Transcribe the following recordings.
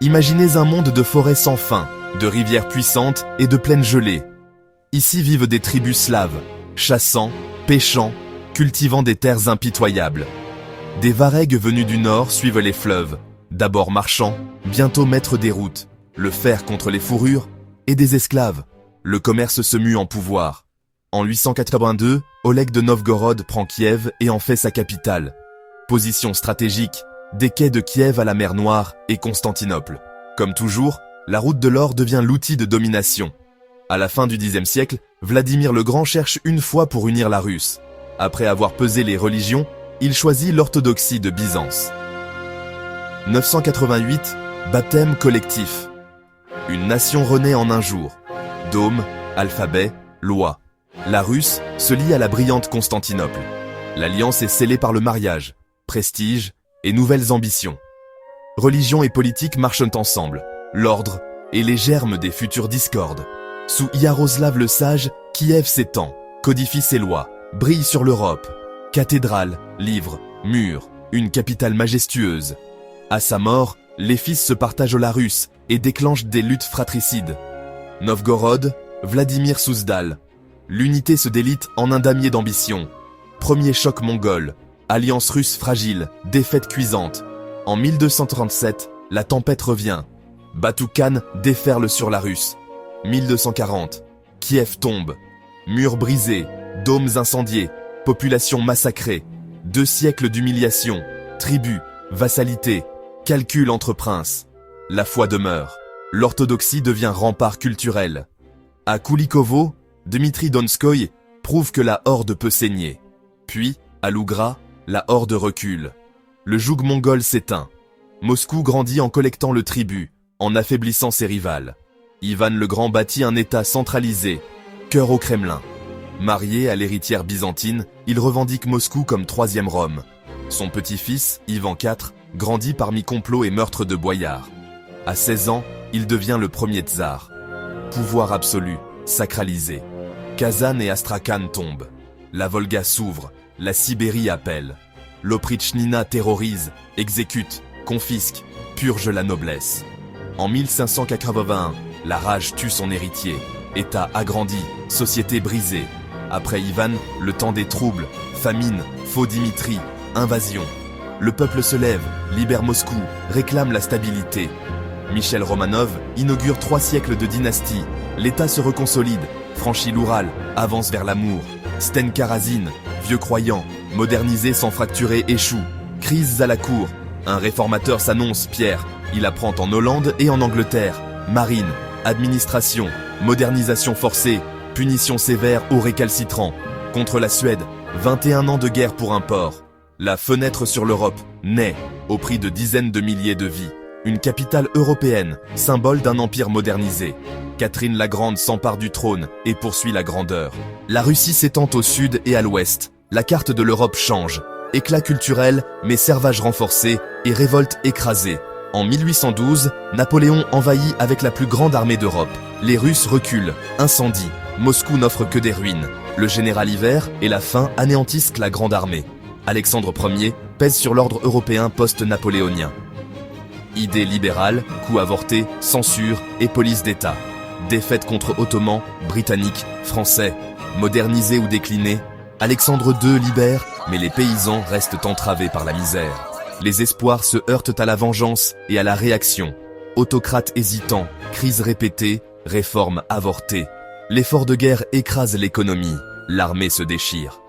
Imaginez un monde de forêts sans fin, de rivières puissantes et de plaines gelées. Ici vivent des tribus slaves, chassant, pêchant, cultivant des terres impitoyables. Des Varegs venus du nord suivent les fleuves, d'abord marchands, bientôt maîtres des routes, le fer contre les fourrures, et des esclaves. Le commerce se mue en pouvoir. En 882, Oleg de Novgorod prend Kiev et en fait sa capitale. Position stratégique, des quais de Kiev à la mer Noire et Constantinople. Comme toujours, la route de l'or devient l'outil de domination. À la fin du Xe siècle, Vladimir le Grand cherche une fois pour unir la Russe. Après avoir pesé les religions, il choisit l'orthodoxie de Byzance. 988, baptême collectif. Une nation renaît en un jour. Dôme, alphabet, loi. La Russe se lie à la brillante Constantinople. L'alliance est scellée par le mariage, prestige et nouvelles ambitions. Religion et politique marchent ensemble, l'ordre et les germes des futures discordes. Sous Yaroslav le Sage, Kiev s'étend, codifie ses lois, brille sur l'Europe. Cathédrales, livres, murs, une capitale majestueuse. À sa mort, les fils se partagent la Russe et déclenchent des luttes fratricides. Novgorod, Vladimir Souzdal. L'unité se délite en un damier d'ambition. Premier choc mongol, alliance russe fragile, défaite cuisante. En 1237, la tempête revient. Batu-Khan déferle sur la Russe. 1240, Kiev tombe. Murs brisés, dômes incendiés, population massacrée. 2 siècles d'humiliation, tribus, vassalité, calcul entre princes. La foi demeure. L'orthodoxie devient rempart culturel. À Koulikovo, Dmitri Donskoy prouve que la horde peut saigner. Puis, à Lougra, la horde recule. Le joug mongol s'éteint. Moscou grandit en collectant le tribut, en affaiblissant ses rivales. Ivan le Grand bâtit un État centralisé, cœur au Kremlin. Marié à l'héritière byzantine, il revendique Moscou comme 3e Rome. Son petit-fils, Ivan IV, grandit parmi complots et meurtres de boyards. À 16 ans, il devient le premier tsar. Pouvoir absolu, sacralisé. Kazan et Astrakhan tombent. La Volga s'ouvre, la Sibérie appelle. L'Oprichnina terrorise, exécute, confisque, purge la noblesse. En 1581, la rage tue son héritier. État agrandi, société brisée. Après Ivan, le temps des troubles, famine, faux Dimitri, invasion. Le peuple se lève, libère Moscou, réclame la stabilité. Michel Romanov inaugure 3 siècles de dynastie. L'État se reconsolide, franchit l'Oural, avance vers l'amour. Sten Karazine, vieux croyant, modernisé sans fracturer, échoue. Crise à la cour. Un réformateur s'annonce, Pierre. Il apprend en Hollande et en Angleterre. Marine, administration, modernisation forcée, punition sévère aux récalcitrants. Contre la Suède, 21 ans de guerre pour un port. La fenêtre sur l'Europe naît, au prix de dizaines de milliers de vies. Une capitale européenne, symbole d'un empire modernisé. Catherine la Grande s'empare du trône et poursuit la grandeur. La Russie s'étend au sud et à l'ouest. La carte de l'Europe change. Éclat culturel, mais servage renforcé et révolte écrasée. En 1812, Napoléon envahit avec la plus grande armée d'Europe. Les Russes reculent, incendie. Moscou n'offre que des ruines. Le général Hiver et la faim anéantissent la grande armée. Alexandre Ier pèse sur l'ordre européen post-napoléonien. Idées libérales, coups avortés, censure et police d'État. Défaite contre Ottomans, Britanniques, Français. Modernisés ou déclinés, Alexandre II libère, mais les paysans restent entravés par la misère. Les espoirs se heurtent à la vengeance et à la réaction. Autocrates hésitants, crises répétées, réformes avortées. L'effort de guerre écrase l'économie, l'armée se déchire.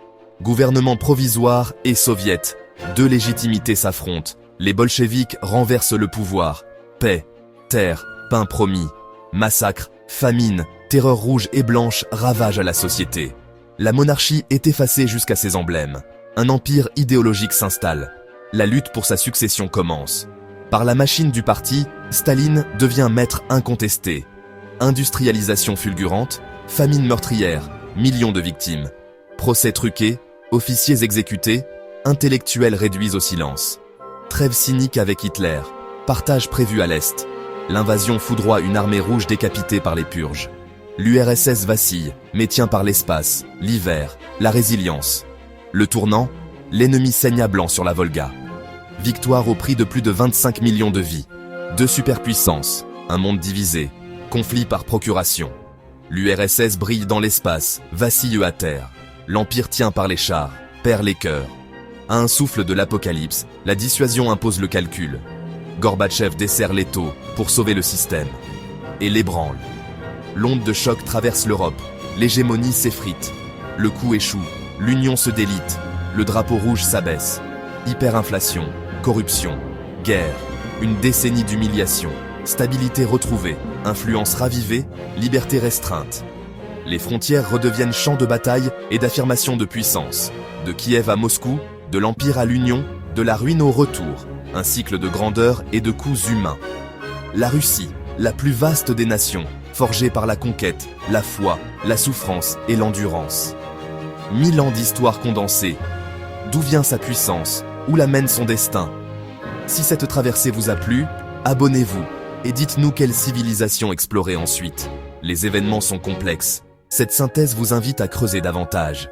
Gouvernement provisoire et soviet, 2 légitimités s'affrontent. Les bolcheviks renversent le pouvoir. Paix, terre, pain promis. Massacres, famine, terreur rouge et blanche ravagent la société. La monarchie est effacée jusqu'à ses emblèmes. Un empire idéologique s'installe. La lutte pour sa succession commence. Par la machine du parti, Staline devient maître incontesté. Industrialisation fulgurante, famine meurtrière, millions de victimes. Procès truqués, officiers exécutés, intellectuels réduits au silence. Trêve cynique avec Hitler, partage prévu à l'Est. L'invasion foudroie une armée rouge décapitée par les purges. L'URSS vacille, mais tient par l'espace, l'hiver, la résilience. Le tournant, l'ennemi saigne à blanc sur la Volga. Victoire au prix de plus de 25 millions de vies. Deux superpuissances, un monde divisé, conflit par procuration. L'URSS brille dans l'espace, vacille à terre. L'Empire tient par les chars, perd les cœurs. À un souffle de l'apocalypse, la dissuasion impose le calcul. Gorbatchev dessert l'étau pour sauver le système. Et l'ébranle. L'onde de choc traverse l'Europe, l'hégémonie s'effrite. Le coup échoue, l'union se délite, le drapeau rouge s'abaisse. Hyperinflation, corruption, guerre, une décennie d'humiliation, stabilité retrouvée, influence ravivée, liberté restreinte. Les frontières redeviennent champs de bataille et d'affirmation de puissance. De Kiev à Moscou, de l'Empire à l'Union, de la ruine au retour, un cycle de grandeur et de coups humains. La Russie, la plus vaste des nations, forgée par la conquête, la foi, la souffrance et l'endurance. 1000 ans d'histoire condensée. D'où vient sa puissance? Où l'amène son destin? Si cette traversée vous a plu, abonnez-vous et dites-nous quelle civilisation explorer ensuite. Les événements sont complexes. Cette synthèse vous invite à creuser davantage.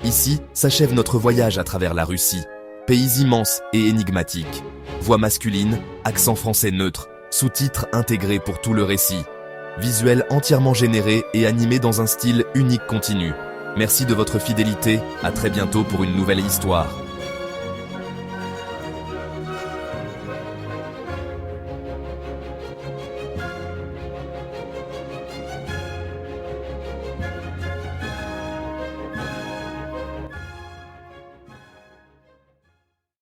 Ici s'achève notre voyage à travers la Russie. Pays immense et énigmatique. Voix masculine, accent français neutre, sous-titres intégrés pour tout le récit. Visuel entièrement généré et animé dans un style unique continu. Merci de votre fidélité, à très bientôt pour une nouvelle histoire.